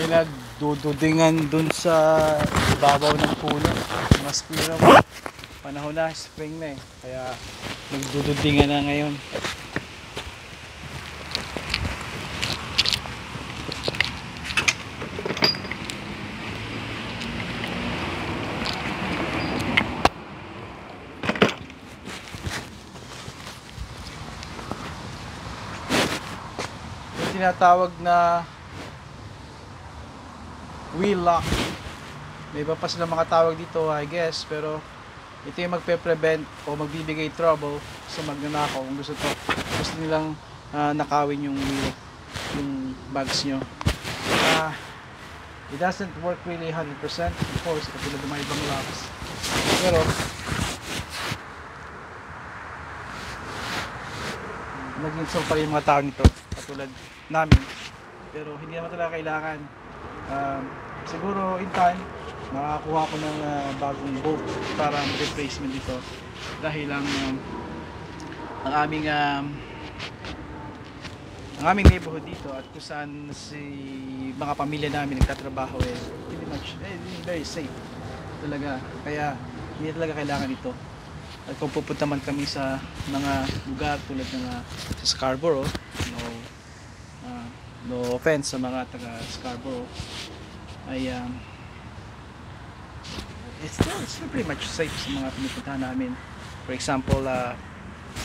Pinagdududingan dun sa babaw ng puno. Mas pira, panahon na, spring na eh. Kaya nagdududingan na ngayon. Yung tinatawag na wheel lock. May iba pa sila mga tawag dito, I guess, pero ito yung magpe-prevent o magbibigay trouble sa magnanakaw kung gusto nilang nakawin yung wheel, yung bags nyo. It doesn't work really 100%, of course, katulad ng mga ibang locks, pero nag-install pa rin yung mga tao nito katulad namin, pero hindi naman talaga kailangan. Siguro in time makakuha ko ng bagong bolt para replacement dito, dahil ang aming neighborhood dito at kung saan mga pamilya namin nagtatrabaho pretty much very safe talaga, kaya hindi talaga kailangan ito. At kung pupunta man kami sa mga lugar tulad ng sa Scarborough, no offense sa mga taga Scarborough, ay it's still pretty much safe sa mga pinupuntahan namin. For example,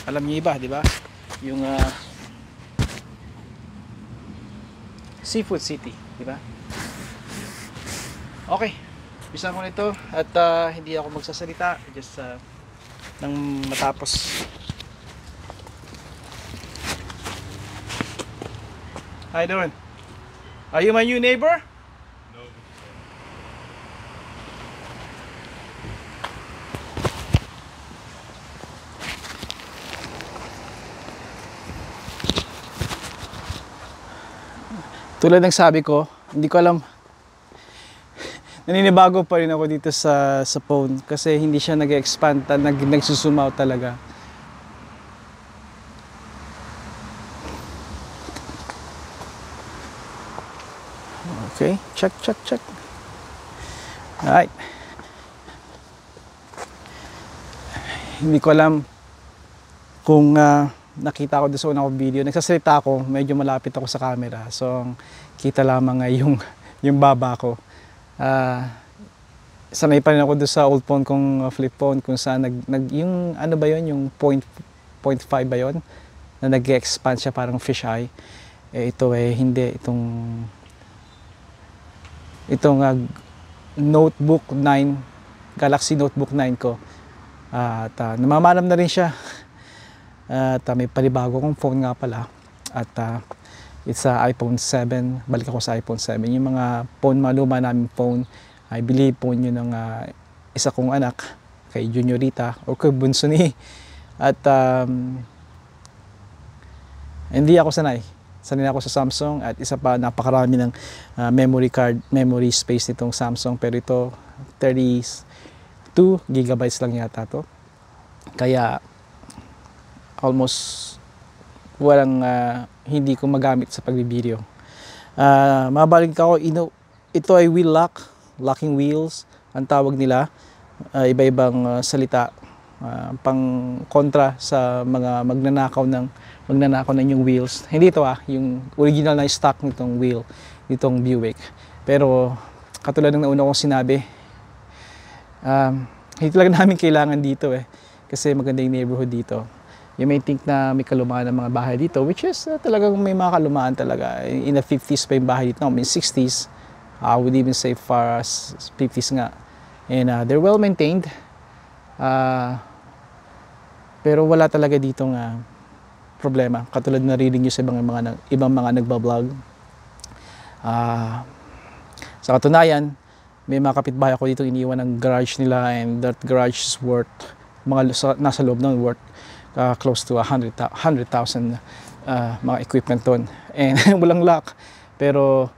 alam niyo iba, di ba? Yung Seafood City, di ba? Okay, bisa ko nito at hindi ako magsasalita, just nang matapos. How you doing? Are you my new neighbor? Tulad ng sabi ko, hindi ko alam, naninibago pa rin ako dito sa phone kasi hindi siya nag-expand, nagsuzoom out talaga. Okay, check. Alright. Hindi ko alam kung nakita ko doon sa unang video, nagsasalita ako, medyo malapit ako sa camera, so kita lamang yung baba ko. Sanay pa rin ako doon sa old phone kong flip phone, kung saan yung ano ba yun, yung 0.5 ba yun, na nag-expand siya parang fish eye. Ito hindi, itong Notebook 9, Galaxy Notebook 9 ko, at namamalam na rin siya. At may panibago kong phone nga pala, at it's iPhone 7. Balik ako sa iPhone 7. Yung mga phone, maluma namin phone, I believe phone yun ng isa kong anak, kay Juniorita o kay Bunso ni. At hindi ako sanay ako sa Samsung, at isa pa, napakarami ng memory space nitong Samsung, pero ito 32 gigabytes lang yata to, kaya almost walang hindi ko magamit sa pagbibideo. Mabalik ako, ito ay wheel lock, locking wheels ang tawag nila. Iba-ibang salita pang kontra sa mga magnanakaw ng yung wheels. Hindi ito yung original na stock nitong wheel, nitong Buick. Pero katulad ng nauna kong sinabi, hindi talaga namin kailangan dito kasi maganda yung neighborhood dito. You may think na may kalumaan ng mga bahay dito, which is talagang may mga kalumaan talaga. In the 50s pa yung bahay dito, in 60s, I would even say far as 50s nga. And they're well maintained. Pero wala talaga ditong problema. Katulad na reading nyo sa ibang mga nagbablog. Sa katunayan, may mga kapitbahay ako dito iniwan ng garage nila, and that garage is worth, nasa loob ng worth close to 100,000 mga equipment ton, and walang lock, pero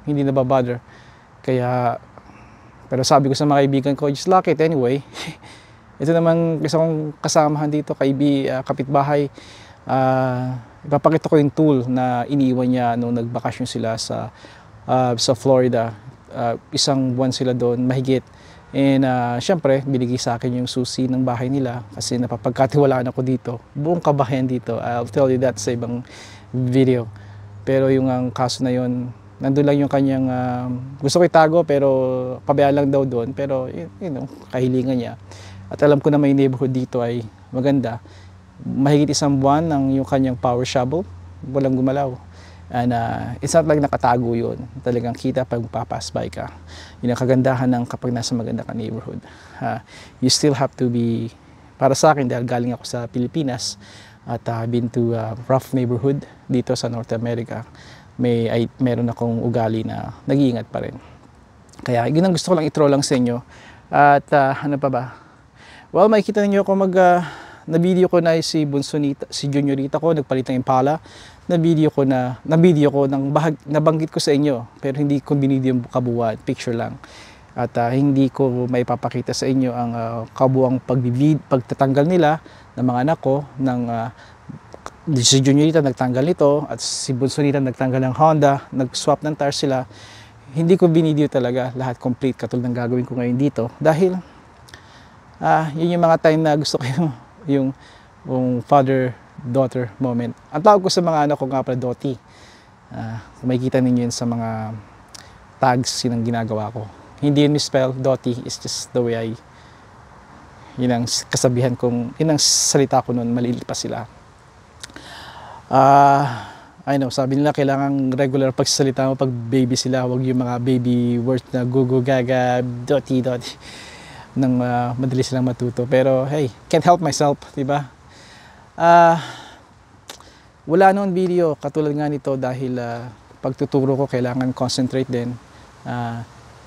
hindi na babother. Pero sabi ko sa mga kaibigan ko, just lock it anyway. Ito naman isa kong kasamahan dito, kapitbahay, ipapakita ko yung tool na iniwan niya nung nagbakasyon sila sa sa Florida. Isang buwan sila doon, mahigit. And syempre, binigay sa akin yung susi ng bahay nila kasi napapagkatiwalaan ako dito. Buong kabahayan dito. I'll tell you that sa ibang video. Pero yung ang kaso na yun, nandun lang yung kanyang gusto ko itago pero pabayaan lang daw doon. Pero kahilingan niya. At alam ko na may neighborhood dito ay maganda. Mahigit isang buwan ang yung kanyang power shovel. Walang gumalaw. And it's not like nakatago yun. Talagang kita pag papass by ka. Yun ang kagandahan ng kapag nasa maganda ka neighborhood. You still have to be, para sa akin dahil galing ako sa Pilipinas at been to rough neighborhood dito sa North America, meron akong ugali na nag-iingat pa rin. Kaya yun ang gusto ko lang i-throw lang sa inyo. At ano pa ba? Well, makikita niyo ako na video ko na si Bunsonita, si Juniorita ko, nagpalit ng Impala. Na video ko ng nabanggit ko sa inyo, pero hindi ko binidyo yung kabuuan, picture lang. At hindi ko maipapakita sa inyo ang kabuuang pagtatanggal nila ng mga anak ko ng si Juniorita nagtanggal nito at si Bunsonita nagtanggal ng Honda, nag-swap ng tires sila. Hindi ko binidyo talaga lahat complete katulad ng gagawin ko ngayon dito dahil yun yung mga time na gusto ko yung father-daughter moment. Ang tawag ko sa mga anak ko nga pala Doti. Kung makikita ninyo yun sa mga tags yun ang ginagawa ko. Hindi yun misspell, Doti is just the way yun ang kasabihan kong, yun ang salita ko noon, maliit pa sila. I know, sabi nila kailangan regular pagsasalita mo pag baby sila, wag yung mga baby words na gugu gaga, Doti, nang madali silang matuto. Pero hey, can't help myself, di ba? Wala noon video katulad nga nito dahil pagtuturo ko kailangan concentrate din.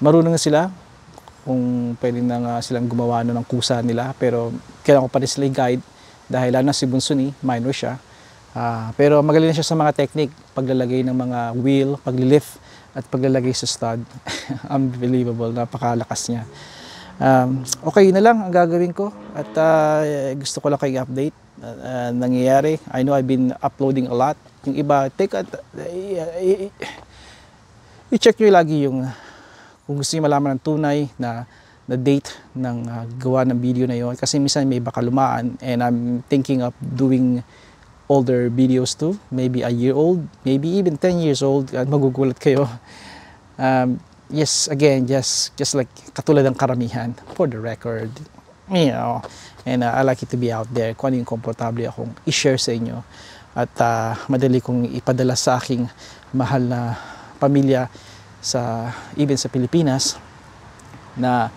Marunong na sila kung pwede na silang gumawa ng kusa nila, pero kailangan ko pa rin sila guide dahil lalo na si Bunsoni, minor siya. Pero magaling na siya sa mga technique, paglalagay ng mga wheel, paglilift at paglalagay sa stud. Unbelievable, napakalakas niya. Okay na lang ang gagawin ko at gusto ko lang kayo update nangyayari. I know I've been uploading a lot. Yung iba, i-check nyo lagi yung kung gusto nyo malaman ng tunay na date ng gawa ng video na yon kasi minsan may baka lumaan and I'm thinking of doing older videos too, maybe a year old, maybe even 10 years old at magugulat kayo. Yes, again, just like katulad ng karamihan, for the record, you know, and I like it to be out there, kung ano yung komportable akong i-share sa inyo at madali kong ipadala sa aking mahal na pamilya even sa Pilipinas na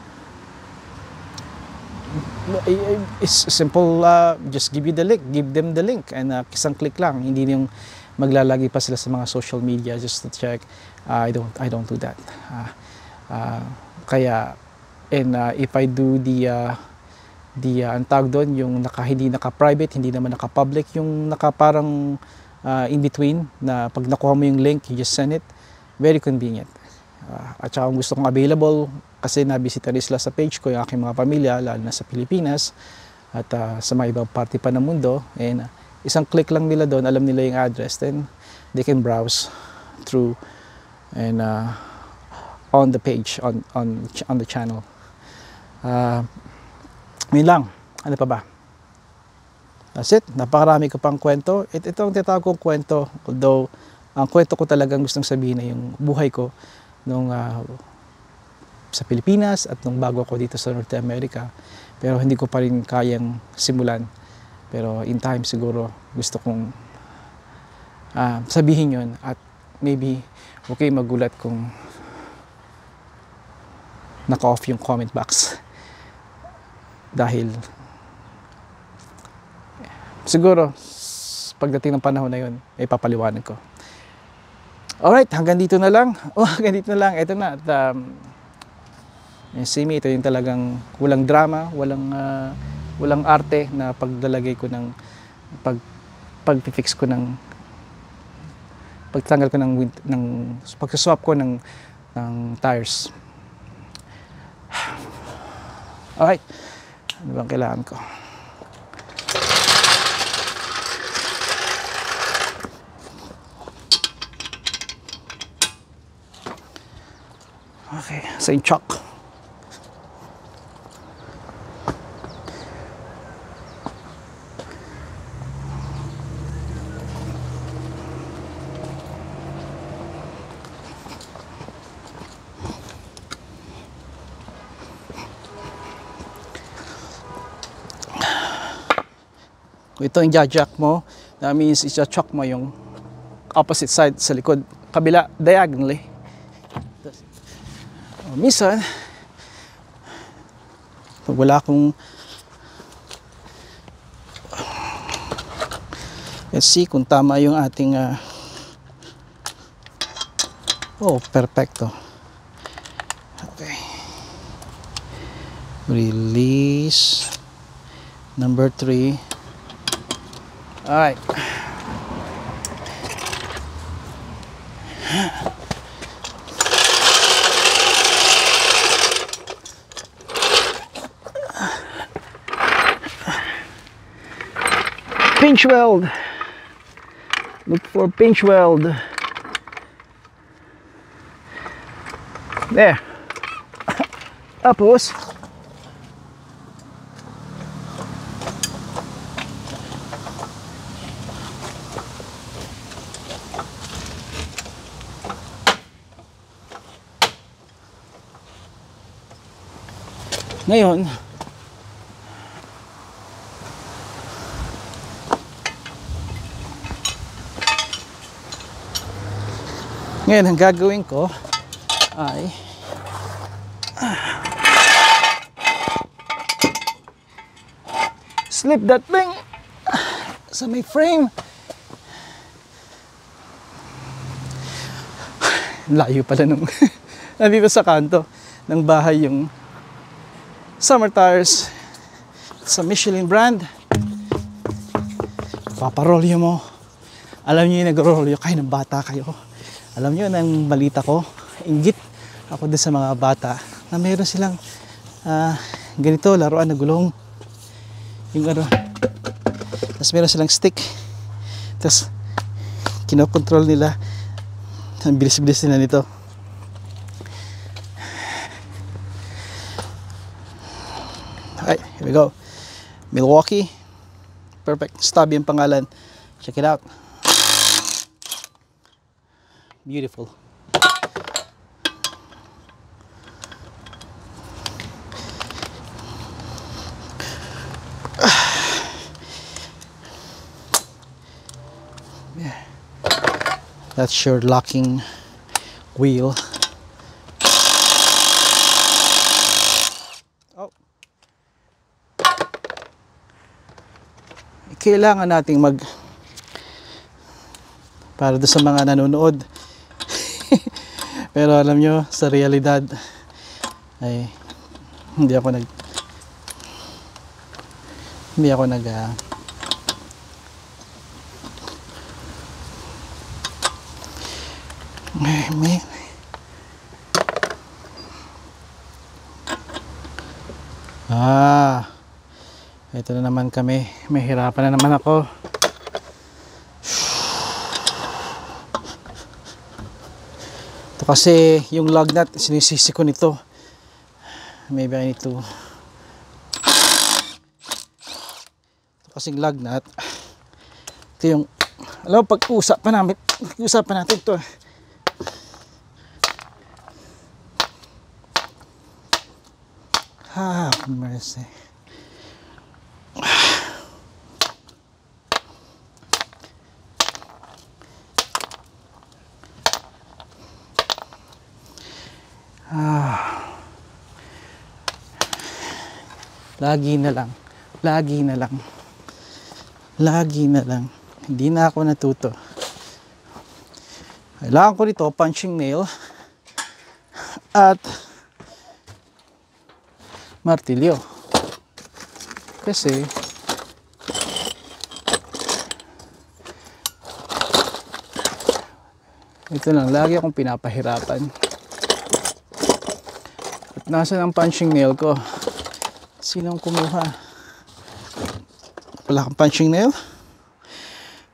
it's simple, just give them the link and isang click lang, hindi yung maglalagay pa sila sa mga social media just to check. I don't do that. Kaya if I do ang tawag doon yung hindi naka-private, hindi naman naka-public, yung parang in between na pag nakuha mo yung link, you just send it. Very convenient. At saka kung gusto kong available kasi nabisita rin sila sa page ko yung aking mga pamilya lalo na sa Pilipinas at sa mga ibang parte pa ng mundo, and isang click lang nila doon, alam nila yung address, then they can browse through and on the page on the channel. Yun lang. Ano pa ba? That's it. Napakarami ko pang kwento. Ito ang tinatawag kong kwento, although ang kwento ko talagang gustong sabihin na yung buhay ko nung sa Pilipinas at nung bago ako dito sa North America, pero hindi ko pa rin kayang simulan. Pero in time siguro gusto kong sabihin yun at maybe okay magulat kung naka-off yung comment box dahil siguro pagdating ng panahon na yun ay papaliwanag ko. Alright, hanggang dito na lang. Ito na at see me, ito yung talagang walang drama, walang arte na paglalagay ko ng pag-fix ko ng pagtanggal ko ng pag-swap ko ng tires. Alright, ano bang kailangan ko? Okay, same chalk. Kung ito yung jack mo, that means i-chuck mo yung opposite side sa likod, kabila, diagonally. O, minsan, pag wala akong, let's see kung tama yung ating, oh, perfecto. Okay. Release. Number 3. Alright. Pinch weld. Look for pinch weld. There. Tapos, ngayon, ang gagawin ko ay slip that thing sa may frame. Layo pala nung nandito sa kanto ng bahay yung summer tires sa Michelin brand. Paparolyo mo. Alam niyo yung nag-rolyo kayo ng bata kayo. Alam niyo ng balita ko, inggit ako din sa mga bata na mayroon silang ganito, laruan na gulong. Yung ano, tapos meron silang stick. Tapos kinokontrol nila. Ang bilis-bilis nila nito. Okay, here we go. Milwaukee. Perfect. Stubby yung pangalan. Check it out. Beautiful. Yeah. That's your locking wheel. Oh. Kailangan nating para doon sa mga nanonood. Pero alam nyo, sa realidad ay hindi ako nag ito na naman kami, may hirapan na naman ako. Ito kasi yung lug nut, sinisisi ko nito. Maybe I need to, ito kasing lug nut, ito yung, alam mo, pag-usapan natin ito. Mercy. Lagi na lang. Hindi na ako natuto. Kailangan ko nito punching nail at martilyo. Kasi ito lang, lagi akong pinapahirapan. At nasaan ang punching nail ko? Sinong kumuha? Wala kang punching nail?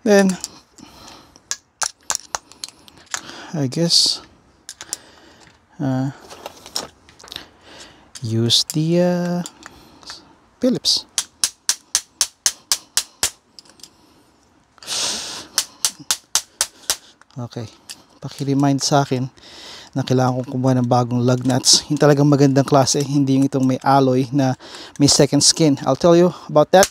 Then I guess use the Phillips. Okay, paki-remind sa akin na kailangan kong kumuha ng bagong lug nuts. Yung talagang magandang klase, hindi yung itong may alloy na may second skin. I'll tell you about that.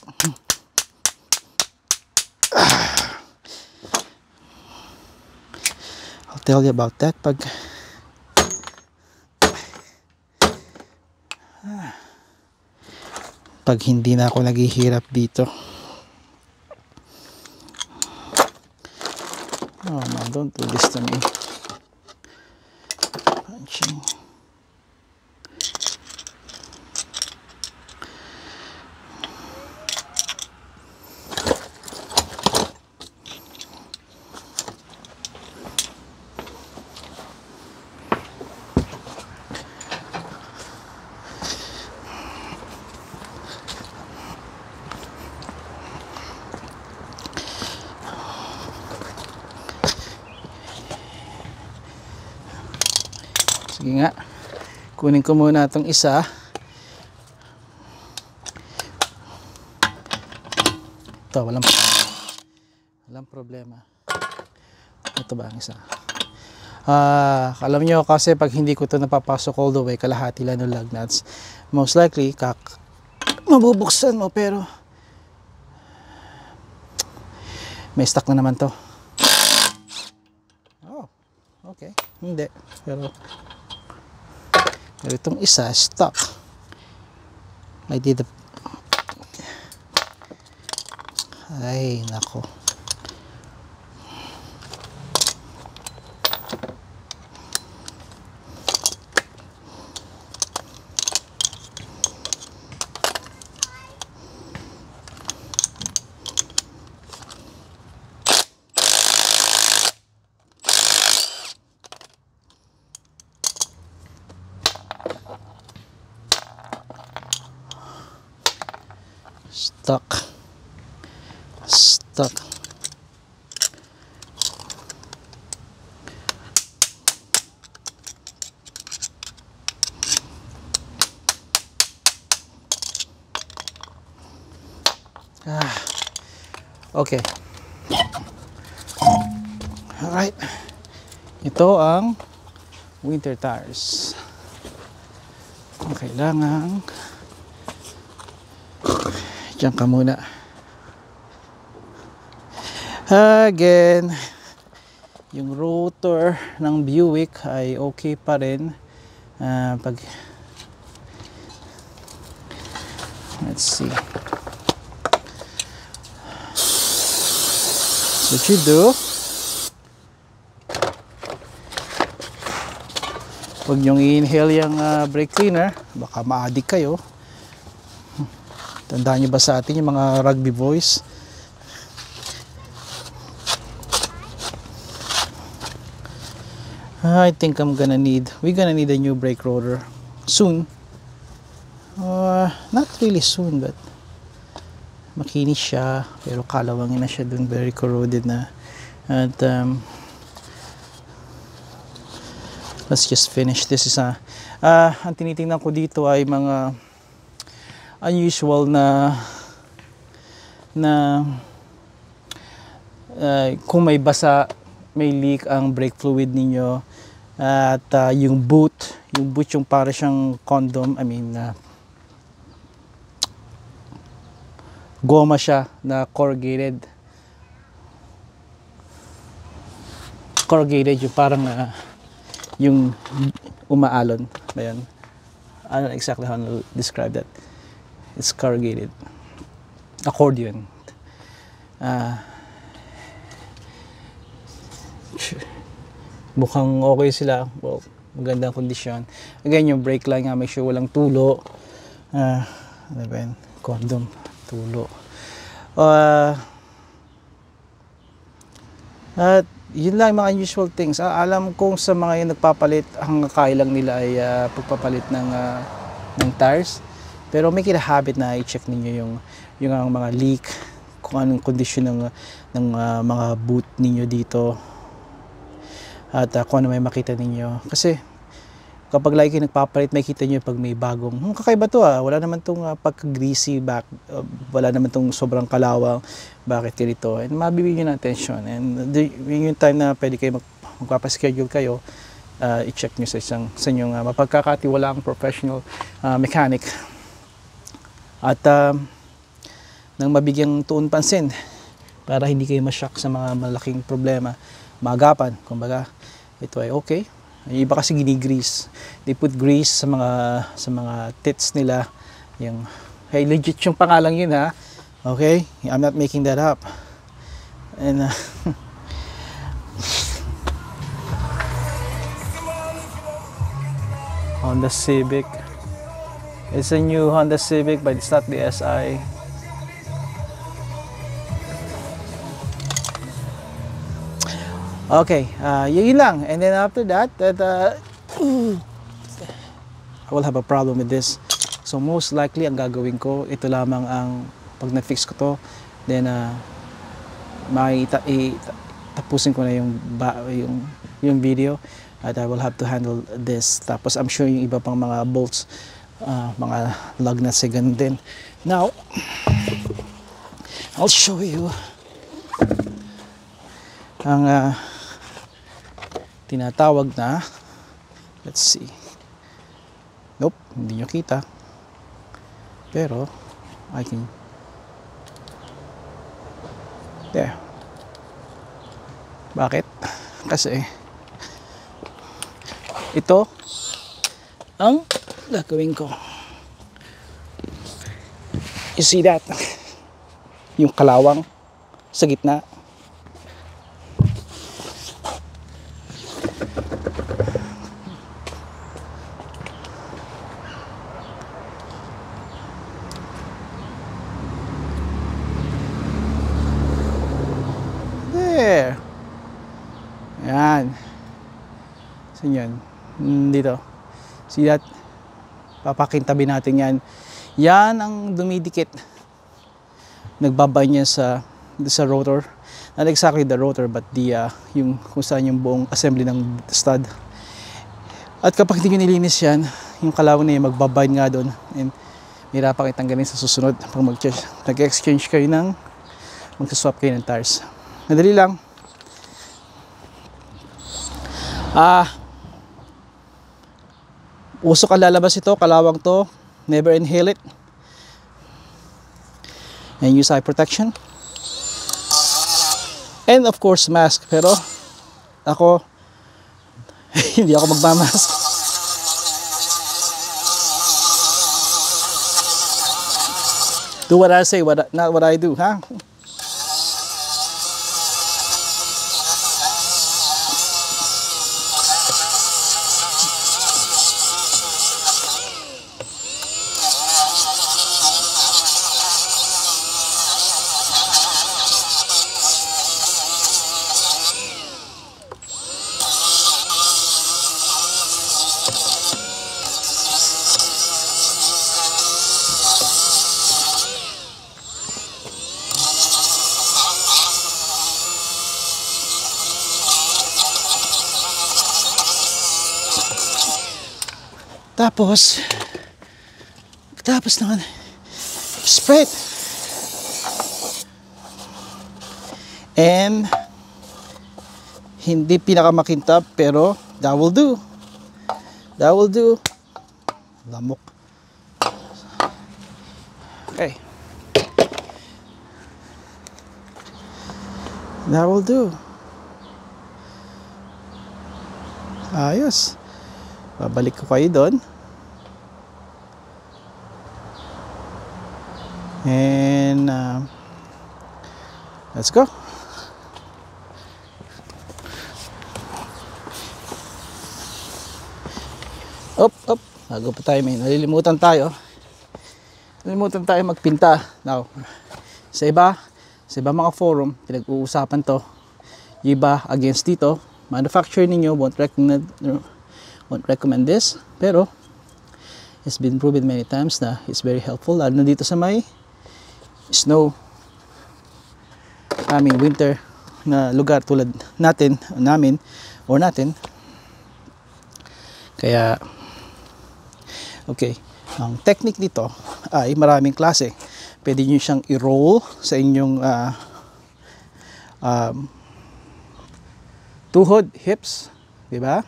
I'll tell you about that pag hindi na ako naghihirap dito. Oh no, don't do this to me. Punching. Sige nga, kunin ko muna itong isa. Ito, walang problema. Ito ba ang isa? Alam nyo kasi pag hindi ko ito napapasok all the way, kalahati lang ng lug nuts, most likely mabubuksan mo, pero may stuck na naman to. Oh, okay, hindi, pero itong isa stuck. Ay nako, stuck. Okay. Alright. Ito ang winter tires. Kailangan diyan ka muna. Again, yung rotor ng Buick ay okay pa rin. Let's see. So what you do, huwag nyong i-inhale yung brake cleaner, baka ma-addict kayo. Tandaan nyo ba sa atin yung mga rugby boys? I think we're gonna need a new brake rotor soon. Not really soon, but makinis siya, pero kalawangin na siya dun, very corroded na. At let's just finish this. Ang tinitingnan ko dito ay mga unusual na kung may basa, may leak ang brake fluid ninyo, at yung boot yung para siyang condom, goma siya na corrugated yung parang yung umaalon ba yun? I don't know exactly how to describe that. It's corrugated accordion. Mukhang okay sila. Well, magandang kondisyon. Again, yung brake line nga, make sure walang tulo. Ano ba yun? Condom, tulo. At yun lang mga unusual things. Alam kong sa mga yung nagpapalit, ang kailang nila ay pagpapalit ng tires. Pero make it a habit na i-check ninyo yung mga leak, kung anong kondisyon ng mga boot ninyo dito. At kung ano may makita ninyo. Kasi kapag lagi kayo nagpapalit, may kita nyo pag may bagong, kakaiba to wala naman tong pagka-greasy, wala naman tong sobrang kalawang, bakit ganito, and mabibigyan nyo ng attention, and yung time na pwede kayo magpapaschedule kayo, i-check nyo sa inyong mapagkakatiwalaang professional mechanic, at nang mabigyang tuon pansin, para hindi kayo ma-shock sa mga malaking problema, maagapan, kumbaga, ito ay okay. Yung iba kasi ginigrease. They put grease sa mga tits nila. Yung, hey, legit yung pangalan yun ha. Okay? I'm not making that up. And Honda Civic. It's a new Honda Civic, but it's not the SI. Okay, yun lang. And then after that, I will have a problem with this. So most likely, ang gagawin ko, ito lamang ang, pag na-fix ko to, then tapusin ko na yung video, at I will have to handle this. Tapos I'm sure yung iba pang mga bolts, mga lug nuts ay ganun din. Now, I'll show you ang tinatawag na, let's see, nope, hindi nyo kita, pero I can, there. Bakit? Kasi ito ang gagawin ko. You see that? Yung kalawang sa gitna. There. Yan. Saan yan? Dito. See that? Papakintabi natin yan. Yan ang dumidikit. Nagbabay niya sa rotor. Not exactly the rotor, but yung kung saan yung buong assembly ng stud. At kapag hindi nyo nilinis yan, yung kalawang na yung magbabind nga doon. And mahirapan kayo tanggalin sa susunod. Pag mag-exchange kayo magsaswap kayo ng tires. Madali lang. Usok ang lalabas ito, kalawang to. Never inhale it. And use eye protection. And of course, mask. Pero ako, hindi ako magmamask. Do what I say, not what I do, ha? Tapos naman, spread. And hindi pinakamakintab, pero that will do. That will do. Lamok. Okay. That will do. Ayos. Babalik ko kayo doon. And let's go. Up. Bago pa tayo, may nalilimutan tayo. Nalilimutan tayo magpinta. Now, sa iba mga forum, pinag-uusapan to. Yung iba against dito. Manufacturer ninyo won't recommend this. Pero, it's been proven many times na it's very helpful. Lalo na dito sa may snow, winter na lugar tulad natin. Kaya Okay, ang technique nito ay maraming klase. Pwede nyo siyang i-roll sa inyong tuhod, hips, di ba?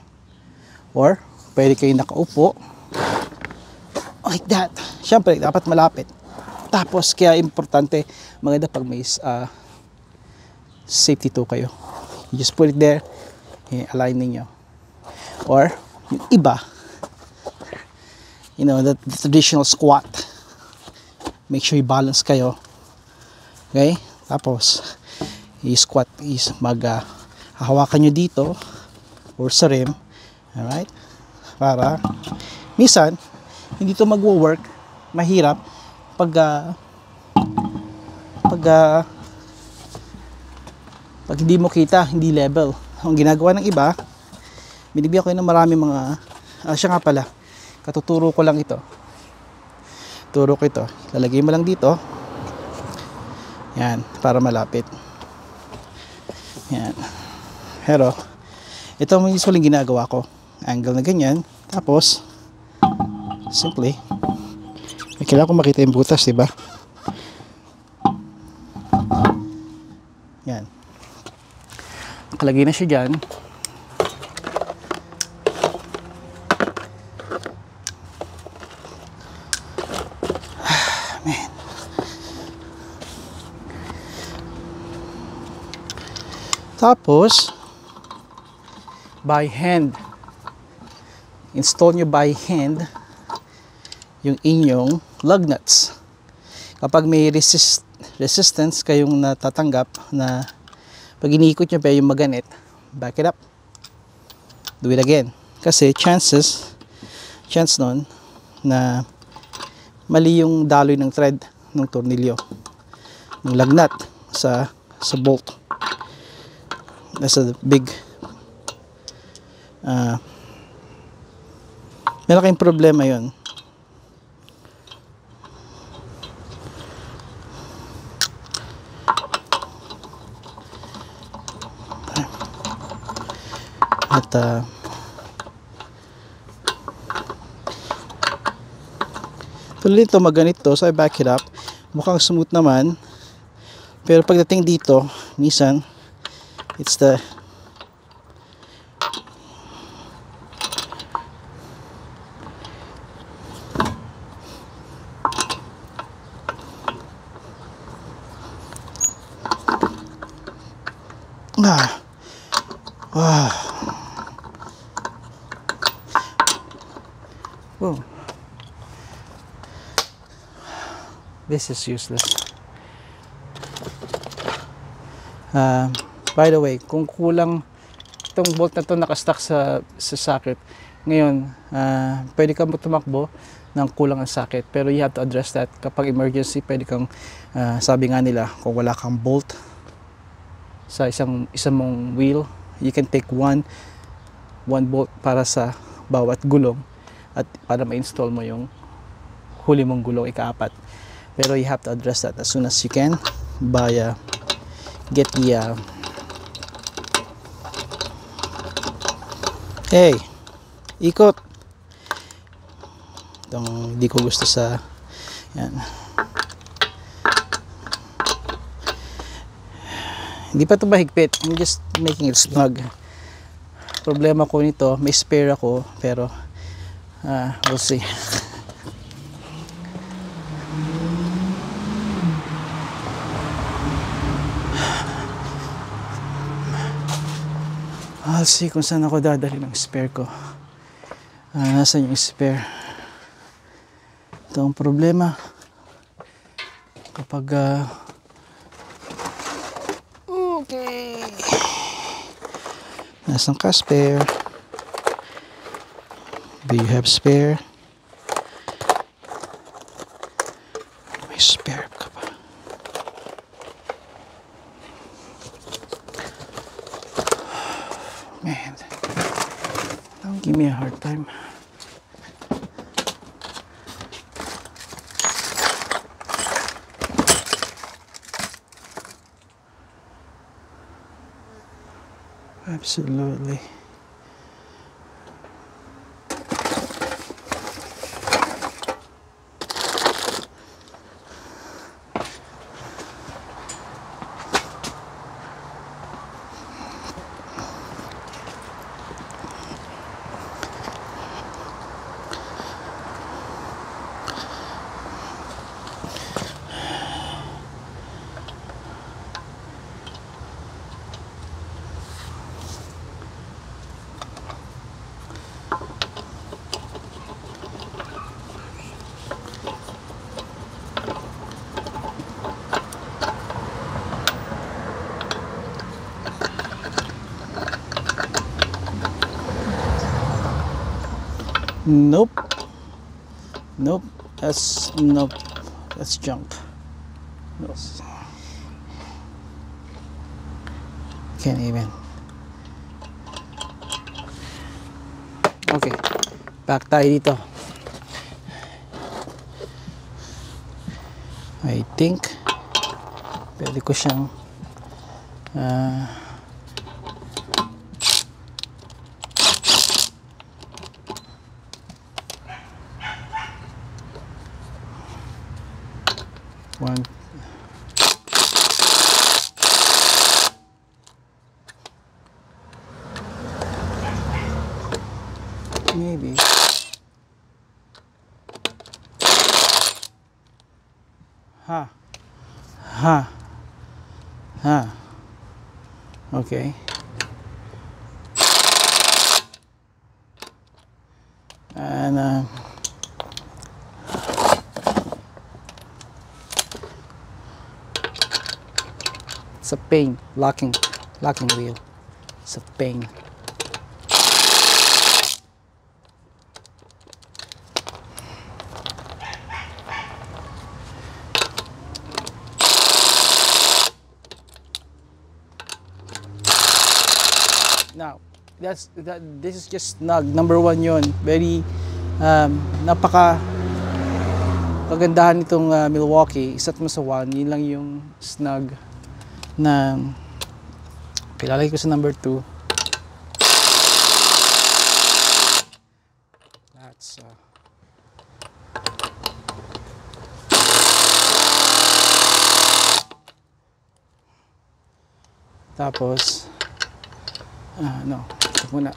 Or pwede kayo nakaupo like that. Siyempre, dapat malapit. Tapos, kaya importante, maganda pag may safety toe kayo. You just put it there, align ninyo. Or, yung iba, you know, the traditional squat. Make sure you balance kayo. Okay? Tapos, i-squat is hawakan nyo dito or sa rim. Alright? Para, minsan, hindi to magwo-work, mahirap pag hindi mo kita, hindi level. Ang ginagawa ng iba, binibigyan ko ng marami mga siya nga pala, katuturo ko lang ito. Turo ko ito. Lalagay mo lang dito. Yan, para malapit. Yan. Pero ito ang usually ginagawa ko. Angle na ganyan. Tapos simply, kailangan ko makita yung butas, diba? Yan. Nakalagay na siya dyan. Man. Tapos, by hand. Install nyo by hand yung inyong lug nuts. Kapag may resistance kayong natatanggap na pag iniikot nyo pa yung maganit, back it up. Do it again. Kasi chance nun na mali yung daloy ng thread ng tornilyo ng lug nut sa bolt. That's a big malaking problema yun. At tuloy ito maganito, so I back it up. Mukhang smooth naman, pero pagdating dito minsan it's the Whoa. This is useless. By the way, kung kulang itong bolt na to nakastuck sa socket, ngayon pwede kang tumakbo ng kulang ang socket, pero you have to address that. Kapag emergency, pwede kang sabi nga nila, kung wala kang bolt sa isang mong wheel, you can take one bolt para sa bawat gulong at para ma-install mo yung huli mong gulong ikaapat. Pero you have to address that as soon as you can by get the hey, ikot. Itong hindi ko gusto sa yan. Hindi pa ito mahigpit. I'm just making it snug. Problema ko nito, may spare ako, pero we'll see. I'll see kung saan ako dadali ng spare ko. Nasaan yung spare? Ito ang problema. Kapag okay. Nasaan ka spare? Do you have spare? May spare ka ba? Man, don't give me a hard time. Absolutely. Nope. Nope. Nope. That's junk. Nope. Can't even. Okay. Back tayo dito. I think pwede ko siyang one. Maybe. Okay. And it's a pain, locking wheel. It's a pain. Now, this is just snug. Number one yon. Very napaka kagandahan nitong Milwaukee. Isa't mo sa one, yun lang yung snug na pilalagay ko sa number 2. That's tapos no, ito muna.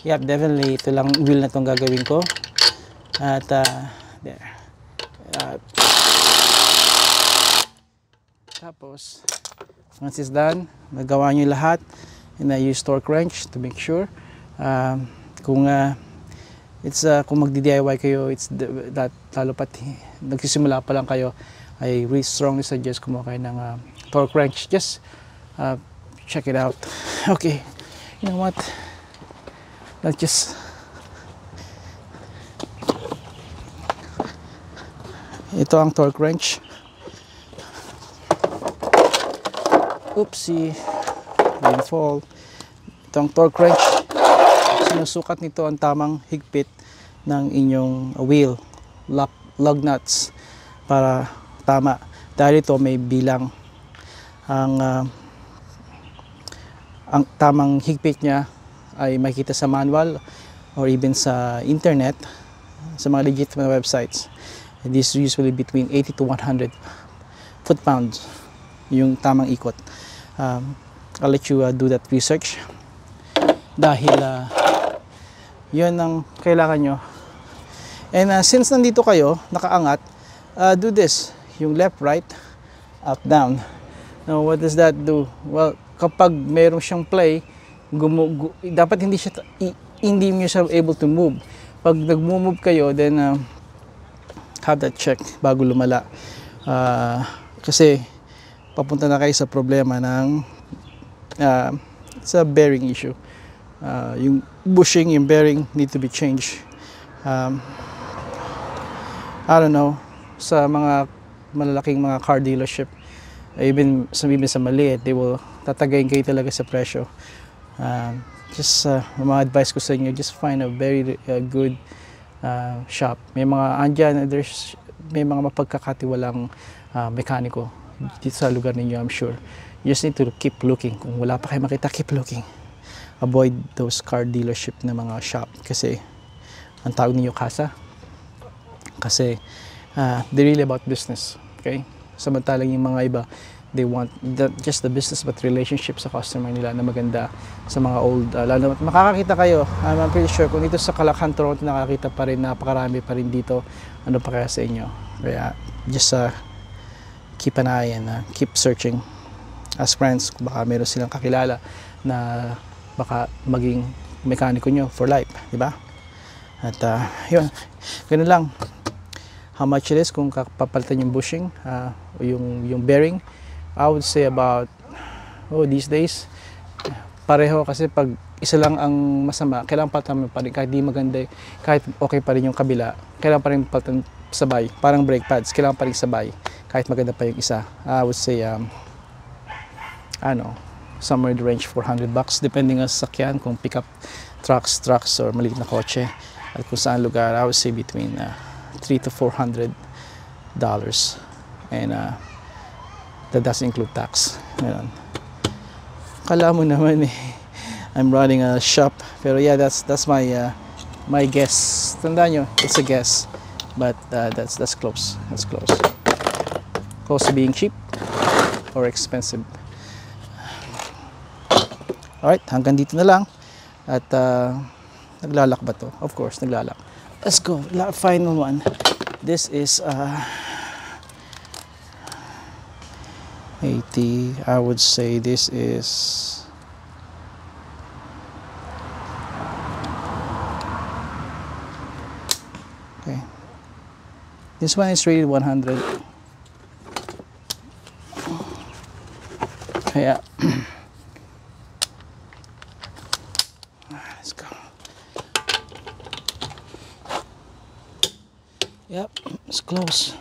Yep, definitely ito lang wheel na itong gagawin ko. At there. Tapos once it's done, nagawa nyo lahat, and I use torque wrench to make sure. Kung kung magdi-DIY kayo, that lalo pat nagsisimula pa lang kayo, I really strongly suggest kumuha kayo ng torque wrench. Just check it out. Okay, you know what? Let's just ito ang torque wrench. Oopsie, didn't fall. Ito ang torque wrench. Sinusukat nito ang tamang higpit ng inyong wheel, lug nuts, para tama. Dahil ito may bilang. Ang tamang higpit niya ay makikita sa manual or even sa internet, sa mga legit na websites. And this is usually between 80 to 100 foot-pounds yung tamang ikot. I'll let you do that research dahil yun ang kailangan nyo. And since nandito kayo nakaangat, do this, yung left, right, up, down. Now what does that do? Well, kapag meron siyang play, dapat hindi nyo siya able to move. Pag nag-move kayo, then have that check bago lumala. Kasi papunta na kayo sa problema ng sa bearing issue. Yung bushing, yung bearing need to be changed. I don't know, sa mga malalaking mga car dealership, even sa maliit, they will tatagayin kayo talaga sa presyo. Just mga advice ko sa inyo, just find a very good shop. May mga andyan, may mga mapagkakatiwalang mekaniko dito sa lugar ninyo, I'm sure. You just need to keep looking. Kung wala pa kayo makita, keep looking. Avoid those car dealership na mga shop kasi ang tawag ninyo kasa. Kasi they're really about business, okay? Samantalang yung mga iba, they want just the business but relationship sa customer nila na maganda. Sa mga old, lalo makakakita kayo, I'm pretty sure kung dito sa Calakhan, Toronto, nakakita pa rin, napakarami pa rin dito, ano pa kaya sa inyo. Kaya just keep an eye and keep searching as friends. Baka meron silang kakilala na baka maging mekaniko nyo for life, di ba? At yun, ganun lang. how much it is kung papalitan yung bushing, o yung bearing. I would say about, these days, pareho, kasi pag isa lang ang masama, kailangan palitan pa rin, kahit di maganda, kahit okay pa rin yung kabila, kailangan pa rin palitan sabay, parang brake pads, kailangan pa rin sabay, kahit maganda pa yung isa. I would say, somewhere in the range $400, depending sa sakyan, kung pickup trucks, or maliit na kotse, at kung saan lugar. I would say between $300 to $400, and that doesn't include tax. Ganun. Kala mo naman I'm running a shop, pero yeah, that's my my guess. Tandaan nyo, it's a guess, but that's close. That's close. Close to being cheap or expensive. Alright, hanggang dito na lang. At naglalak ba to? Of course, naglalak. Let's go. Final one. This is 80. I would say this is okay. This one is rated 100. Yeah. Let's go. Yep, it's close.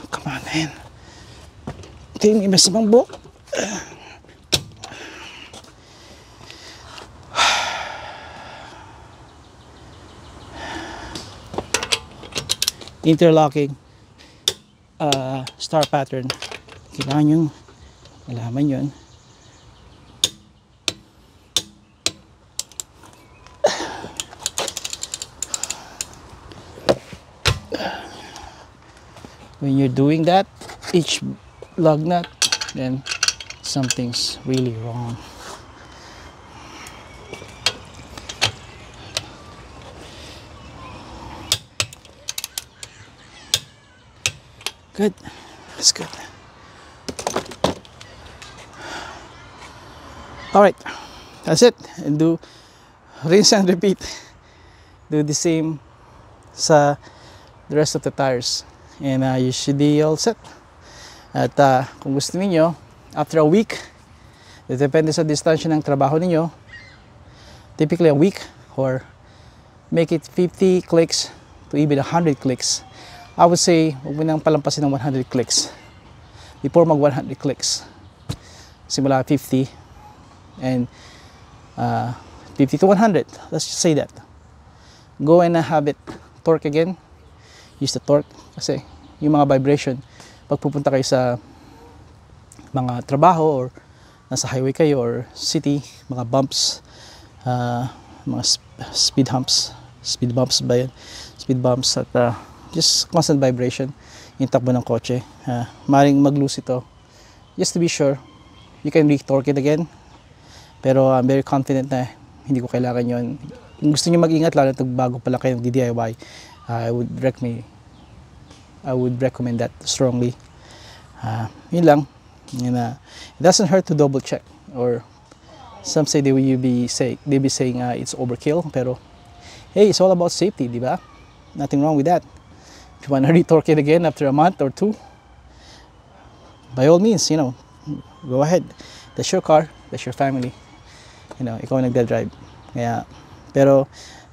Come on, man. Ito yung iba sa bang buhok. Interlocking star pattern. Kailangan yung malaman yun. When you're doing that, each lug nut, then something's really wrong. Good. That's good. Alright. That's it. And do rinse and repeat. Do the same sa the rest of the tires. And you should be all set. At kung gusto niyo, after a week, depende sa distansya ng trabaho niyo, typically a week, or make it 50 clicks to even 100 clicks. I would say, huwag mo nang palampasin ng 100 clicks. Before mag 100 clicks, simula 50 and 50 to 100. Let's just say that. Go and have it torque again. Use the torque kasi yung mga vibration, pag pupunta kayo sa mga trabaho or nasa highway kayo or city, mga bumps, mga speed bumps ba yan? Speed bumps at just constant vibration yung takbo ng kotse. Maring mag-lose ito. Just to be sure, you can re-torque it again. Pero I'm very confident na hindi ko kailangan yun. Kung gusto nyo mag-ingat, lalo na bago pala kayo DIY, I would recommend that strongly. Yun lang. It doesn't hurt to double check. Or some say they be saying it's overkill. Pero hey, it's all about safety, di ba? Nothing wrong with that. If you want to retorque it again after a month or two, by all means, go ahead. That's your car. That's your family. Ikaw ang nagdadrive. Pero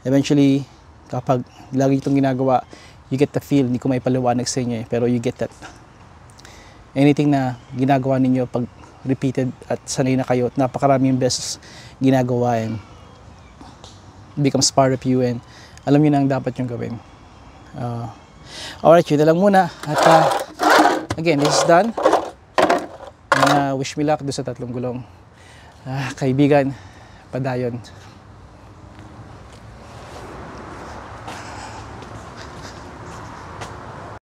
eventually, kapag lagi itong ginagawa, you get the feel. Hindi ko may paliwanag sa inyo pero you get that. Anything na ginagawa ninyo pag repeated at sanay na kayo at napakaraming beses ginagawa and becomes part of you and alam nyo na ang dapat yung gawin. Alright, yun na lang muna. At again, this is done. And, wish me luck doon sa 3 gulong. Kaibigan, padayon.